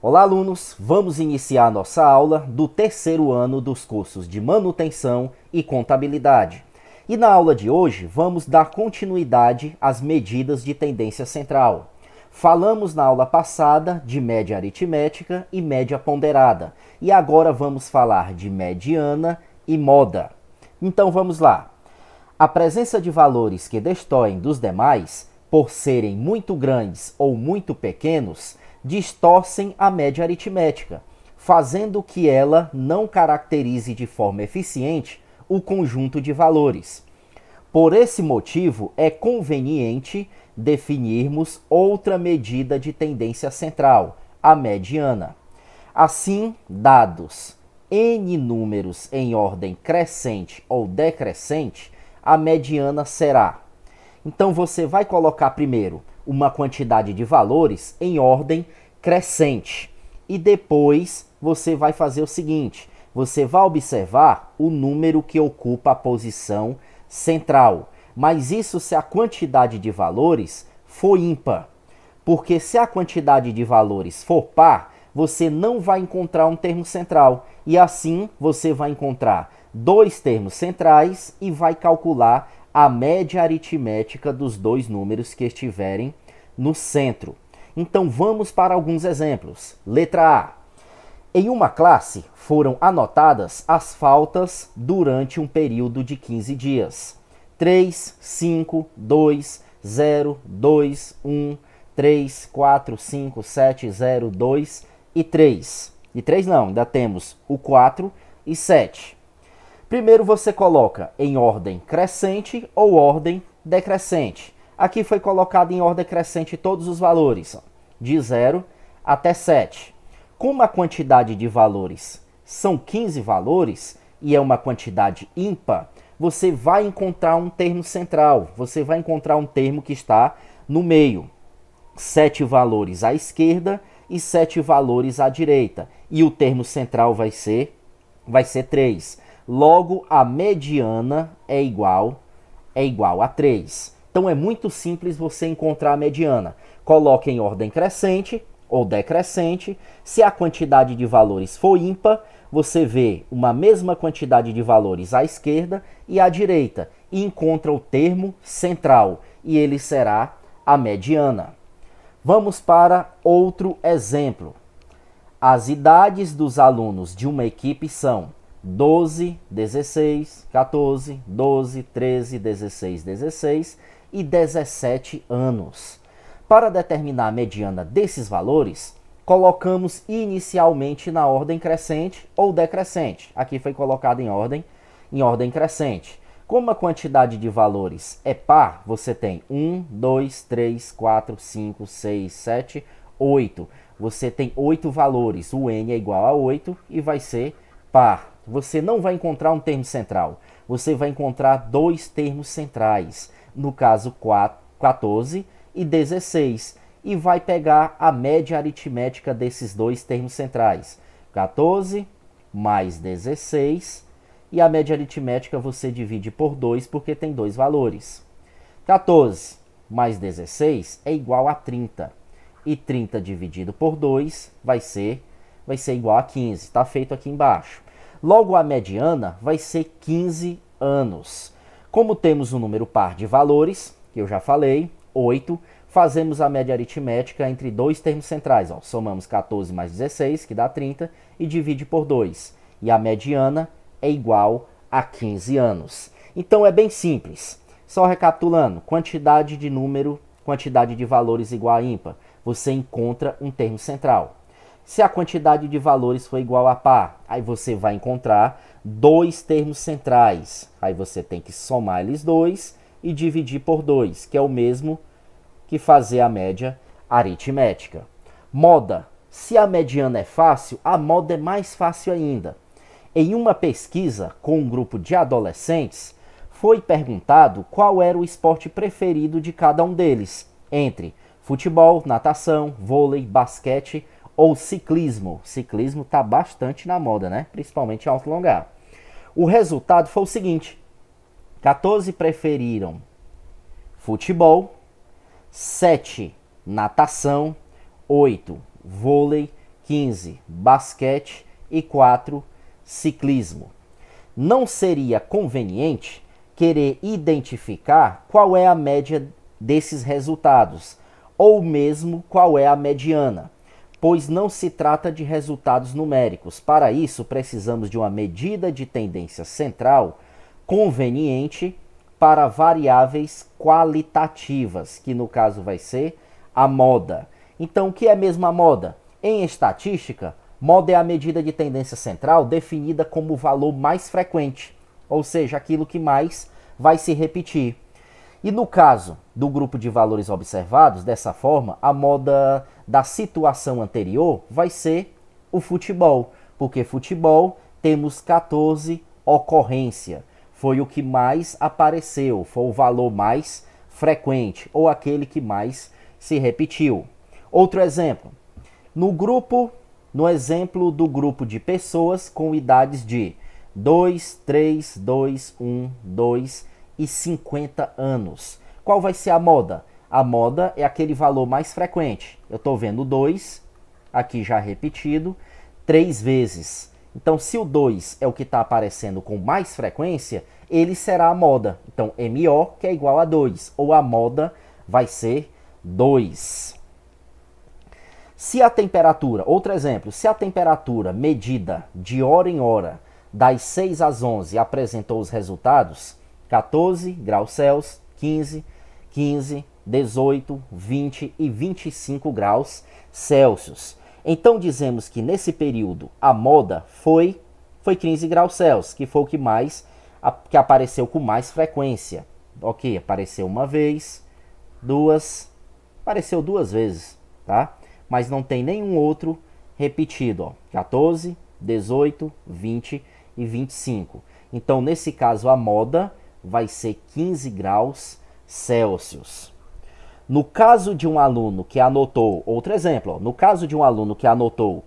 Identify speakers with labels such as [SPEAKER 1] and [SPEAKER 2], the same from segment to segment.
[SPEAKER 1] Olá, alunos! Vamos iniciar nossa aula do terceiro ano dos cursos de Manutenção e Contabilidade. E na aula de hoje, vamos dar continuidade às medidas de tendência central. Falamos na aula passada de média aritmética e média ponderada. E agora vamos falar de mediana e moda. Então vamos lá. A presença de valores que destoem dos demais, por serem muito grandes ou muito pequenos, distorcem a média aritmética, fazendo que ela não caracterize de forma eficiente o conjunto de valores. Por esse motivo, é conveniente definirmos outra medida de tendência central, a mediana. Assim, dados n números em ordem crescente ou decrescente, a mediana será. Então, você vai colocar primeiro uma quantidade de valores em ordem crescente. E depois você vai fazer o seguinte, você vai observar o número que ocupa a posição central. Mas isso se a quantidade de valores for ímpar. Porque se a quantidade de valores for par, você não vai encontrar um termo central. E assim você vai encontrar dois termos centrais e vai calcular a média aritmética dos dois números que estiverem no centro. Então vamos para alguns exemplos. Letra A. Em uma classe foram anotadas as faltas durante um período de 15 dias. 3, 5, 2, 0, 2, 1, 3, 4, 5, 7, 0, 2 e 3. E 3 não, ainda temos o 4 e 7. Primeiro você coloca em ordem crescente ou ordem decrescente. Aqui foi colocado em ordem crescente todos os valores, de 0 até 7. Como a quantidade de valores são 15 valores e é uma quantidade ímpar, você vai encontrar um termo central, você vai encontrar um termo que está no meio. 7 valores à esquerda e 7 valores à direita. E o termo central vai ser 3. Logo, a mediana é igual a 3. Então, é muito simples você encontrar a mediana. Coloque em ordem crescente ou decrescente. Se a quantidade de valores for ímpar, você vê uma mesma quantidade de valores à esquerda e à direita. E encontra o termo central. E ele será a mediana. Vamos para outro exemplo. As idades dos alunos de uma equipe são 12, 16, 14, 12, 13, 16, 16 e 17 anos. Para determinar a mediana desses valores, colocamos inicialmente na ordem crescente ou decrescente. Aqui foi colocado em ordem crescente. Como a quantidade de valores é par, você tem 1, 2, 3, 4, 5, 6, 7, 8. Você tem 8 valores. O n é igual a 8 e vai ser par. Você não vai encontrar um termo central. Você vai encontrar dois termos centrais. No caso, 14 e 16. E vai pegar a média aritmética desses dois termos centrais. 14 mais 16. E a média aritmética você divide por 2 porque tem dois valores. 14 mais 16 é igual a 30. E 30 dividido por 2 vai ser igual a 15. Está feito aqui embaixo. Logo, a mediana vai ser 15 anos. Como temos um número par de valores, que eu já falei, 8, fazemos a média aritmética entre dois termos centrais. Somamos 14 mais 16, que dá 30, e divide por 2. E a mediana é igual a 15 anos. Então é bem simples. Só recapitulando, quantidade de valores igual a ímpar, você encontra um termo central. Se a quantidade de valores for igual a par, aí você vai encontrar dois termos centrais. Aí você tem que somar eles dois e dividir por 2, que é o mesmo que fazer a média aritmética. Moda. Se a mediana é fácil, a moda é mais fácil ainda. Em uma pesquisa com um grupo de adolescentes, foi perguntado qual era o esporte preferido de cada um deles, entre futebol, natação, vôlei, basquete ou ciclismo. Ciclismo está bastante na moda, né? Principalmente em alto longar. O resultado foi o seguinte: 14 preferiram futebol, 7 natação, 8 vôlei, 15, basquete e 4, ciclismo. Não seria conveniente querer identificar qual é a média desses resultados, ou mesmo qual é a mediana, pois não se trata de resultados numéricos. Para isso, precisamos de uma medida de tendência central conveniente para variáveis qualitativas, que no caso vai ser a moda. Então, o que é mesmo a moda? Em estatística, moda é a medida de tendência central definida como o valor mais frequente, ou seja, aquilo que mais vai se repetir. E no caso do grupo de valores observados, dessa forma, a moda da situação anterior vai ser o futebol, porque futebol temos 14 ocorrência, foi o que mais apareceu, foi o valor mais frequente, ou aquele que mais se repetiu. Outro exemplo, no exemplo do grupo de pessoas com idades de 2, 3, 2, 1, 2 e 50 anos. Qual vai ser a moda? A moda é aquele valor mais frequente. Eu estou vendo 2, aqui já repetido, 3 vezes. Então, se o 2 é o que está aparecendo com mais frequência, ele será a moda. Então, MO, que é igual a 2, ou a moda vai ser 2. Se a temperatura, outro exemplo, se a temperatura medida de hora em hora, das 6 às 11, apresentou os resultados, 14 graus Celsius, 15, 15, 18, 20 e 25 graus Celsius. Então dizemos que nesse período a moda foi 15 graus Celsius, que foi o que apareceu com mais frequência. Ok, apareceu uma vez, apareceu 2 vezes, tá? Mas não tem nenhum outro repetido, ó. 14, 18, 20 e 25. Então, nesse caso, a moda vai ser 15 graus Celsius. No caso de um aluno que anotou, outro exemplo, ó, no caso de um aluno que anotou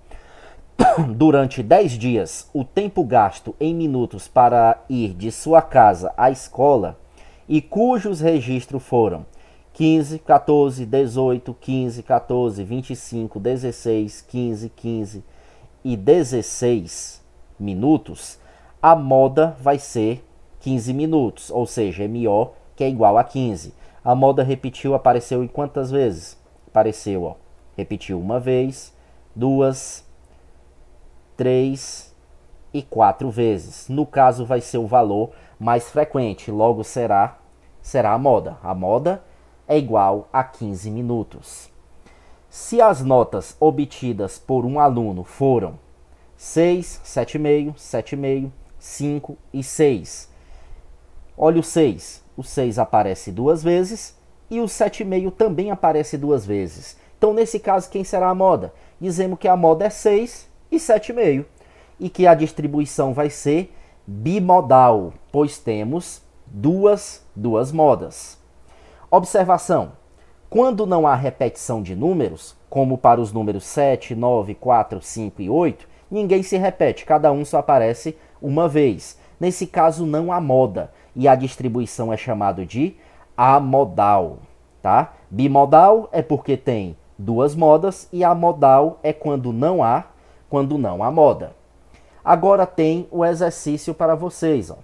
[SPEAKER 1] durante 10 dias o tempo gasto em minutos para ir de sua casa à escola e cujos registros foram 15, 14, 18, 15, 14, 25, 16, 15, 15 e 16 minutos, a moda vai ser 15 minutos, ou seja, MO, que é igual a 15. A moda repetiu, apareceu em quantas vezes? Apareceu, ó, repetiu uma vez, 2, 3 e 4 vezes. No caso, vai ser o valor mais frequente, logo será a moda. A moda é igual a 15 minutos. Se as notas obtidas por um aluno foram 6, 7,5, 7,5, 5 e 6. Olha o 6. O 6 aparece 2 vezes e o 7,5 também aparece 2 vezes. Então, nesse caso, quem será a moda? Dizemos que a moda é 6 e 7,5. E que a distribuição vai ser bimodal, pois temos duas modas. Observação. Quando não há repetição de números, como para os números 7, 9, 4, 5 e 8, ninguém se repete, cada um só aparece uma vez. Nesse caso, não há moda, e a distribuição é chamada de amodal, tá? Bimodal é porque tem 2 modas, e amodal é quando não há moda. Agora tem o exercício para vocês, ó.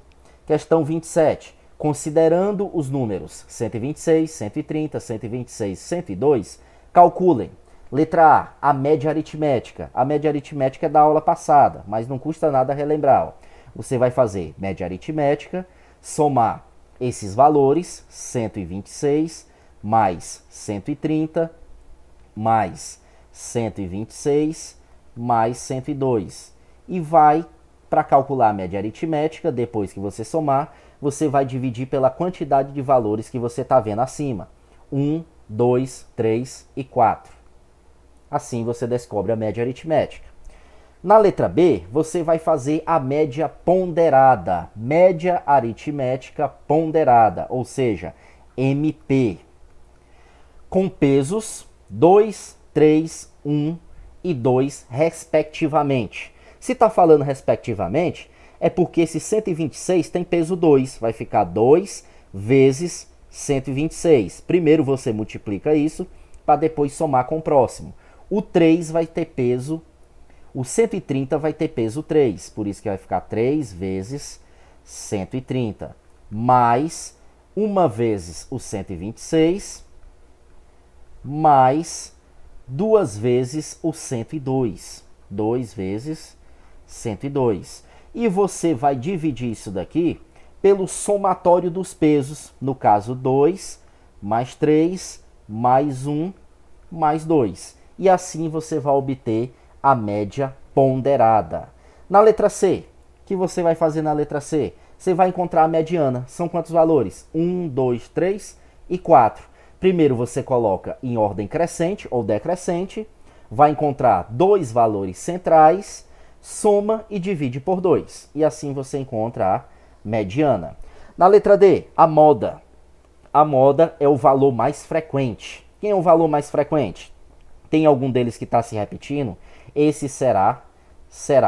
[SPEAKER 1] Questão 27. Considerando os números 126, 130, 126 e 102, calculem. Letra A, a média aritmética. A média aritmética é da aula passada, mas não custa nada relembrar. Ó. Você vai fazer média aritmética, somar esses valores, 126 mais 130 mais 126 mais 102. E vai, para calcular a média aritmética, depois que você somar, você vai dividir pela quantidade de valores que você está vendo acima. 1, 2, 3 e 4. Assim você descobre a média aritmética. Na letra B, você vai fazer a média ponderada. Média aritmética ponderada, ou seja, MP. Com pesos 2, 3, 1 e 2, respectivamente. Se está falando respectivamente, é porque esse 126 tem peso 2. Vai ficar 2 vezes 126. Primeiro você multiplica isso, para depois somar com o próximo. O 3 vai ter peso O 130 vai ter peso 3, por isso que vai ficar 3 vezes 130, mais 1 vezes o 126, mais 2 vezes o 102. 2 vezes 102. E você vai dividir isso daqui pelo somatório dos pesos. No caso, 2 mais 3 mais 1 mais 2. E assim você vai obter a média ponderada. Na letra C, o que você vai fazer na letra C? Você vai encontrar a mediana. São quantos valores? 1, 2, 3 e 4. Primeiro você coloca em ordem crescente ou decrescente, vai encontrar dois valores centrais, soma e divide por 2. E assim você encontra a mediana. Na letra D, a moda. A moda é o valor mais frequente. Quem é o valor mais frequente? Tem algum deles que está se repetindo? Esse será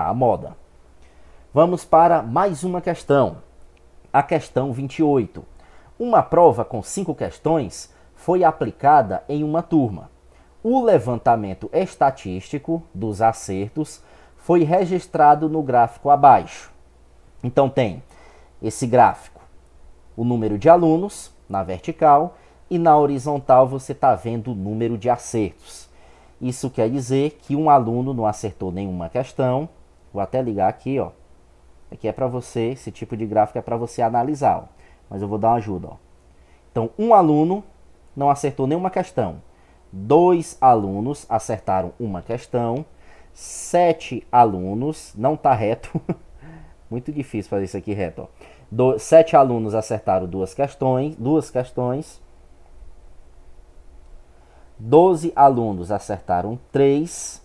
[SPEAKER 1] a moda. Vamos para mais uma questão. A questão 28. Uma prova com 5 questões foi aplicada em uma turma. O levantamento estatístico dos acertos foi registrado no gráfico abaixo. Então tem esse gráfico, o número de alunos na vertical e na horizontal você está vendo o número de acertos. Isso quer dizer que um aluno não acertou nenhuma questão. Vou até ligar aqui, ó. Aqui é para você, esse tipo de gráfico é para você analisar, ó. Mas eu vou dar uma ajuda, ó. Então, um aluno não acertou nenhuma questão. 2 alunos acertaram uma questão. 7 alunos, não está reto. Muito difícil fazer isso aqui reto, ó. 7 alunos acertaram duas questões. 12 alunos acertaram 3.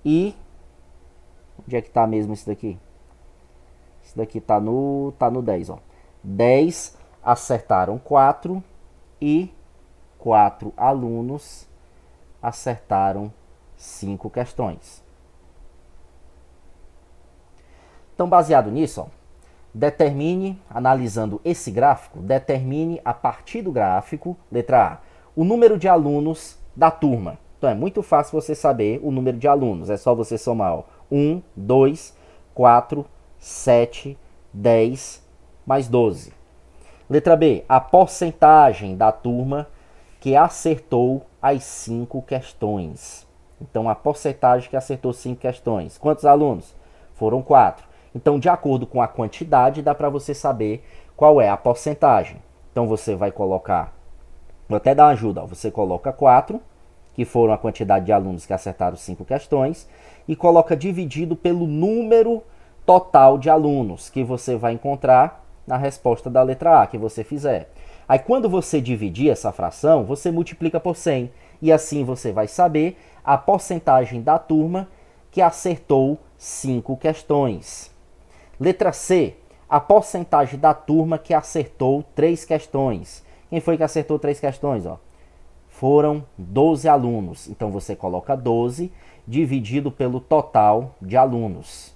[SPEAKER 1] E onde é que está mesmo isso daqui? Isso daqui está no 10, ó. 10 acertaram 4 e 4 alunos acertaram 5 questões. Então, baseado nisso, ó, determine, analisando esse gráfico, determine a partir do gráfico, letra A, o número de alunos da turma. Então, é muito fácil você saber o número de alunos. É só você somar, ó, 1, 2, 4, 7, 10, mais 12. Letra B, a porcentagem da turma que acertou as 5 questões. Então, a porcentagem que acertou 5 questões. Quantos alunos? Foram 4. Então, de acordo com a quantidade, dá para você saber qual é a porcentagem. Então, você vai colocar, vou até dar uma ajuda, ó. Você coloca 4, que foram a quantidade de alunos que acertaram 5 questões, e coloca dividido pelo número total de alunos que você vai encontrar na resposta da letra A que você fizer. Aí, quando você dividir essa fração, você multiplica por 100. E assim você vai saber a porcentagem da turma que acertou 5 questões. Letra C, a porcentagem da turma que acertou 3 questões. Quem foi que acertou 3 questões? Ó? Foram 12 alunos. Então, você coloca 12 dividido pelo total de alunos.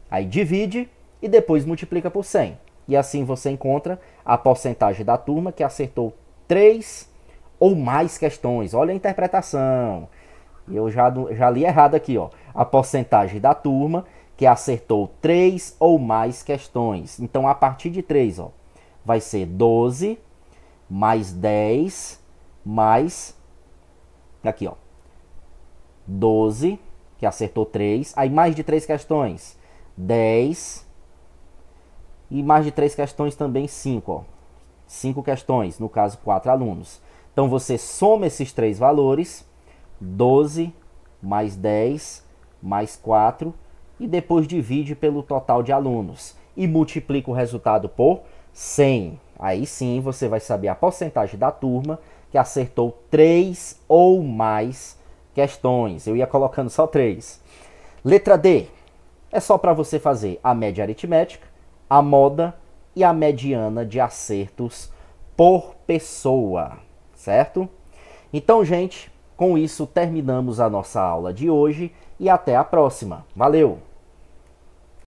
[SPEAKER 1] Aí, divide e depois multiplica por 100. E assim você encontra a porcentagem da turma que acertou 3 ou mais questões. Olha a interpretação. Eu já li errado aqui, ó. A porcentagem da turma que acertou 3 ou mais questões. Então, a partir de 3, ó, vai ser 12 mais 10 mais... Aqui, ó. 12, que acertou 3. Aí, mais de 3 questões. 10. E mais de 3 questões também 5, ó. 5 questões, no caso 4 alunos. Então você soma esses 3 valores, 12 mais 10 mais 4, e depois divide pelo total de alunos. E multiplica o resultado por 100. Aí sim você vai saber a porcentagem da turma que acertou 3 ou mais questões. Eu ia colocando só 3. Letra D. É só para você fazer a média aritmética, a moda e a mediana de acertos por pessoa, certo? Então, gente, com isso terminamos a nossa aula de hoje e até a próxima. Valeu!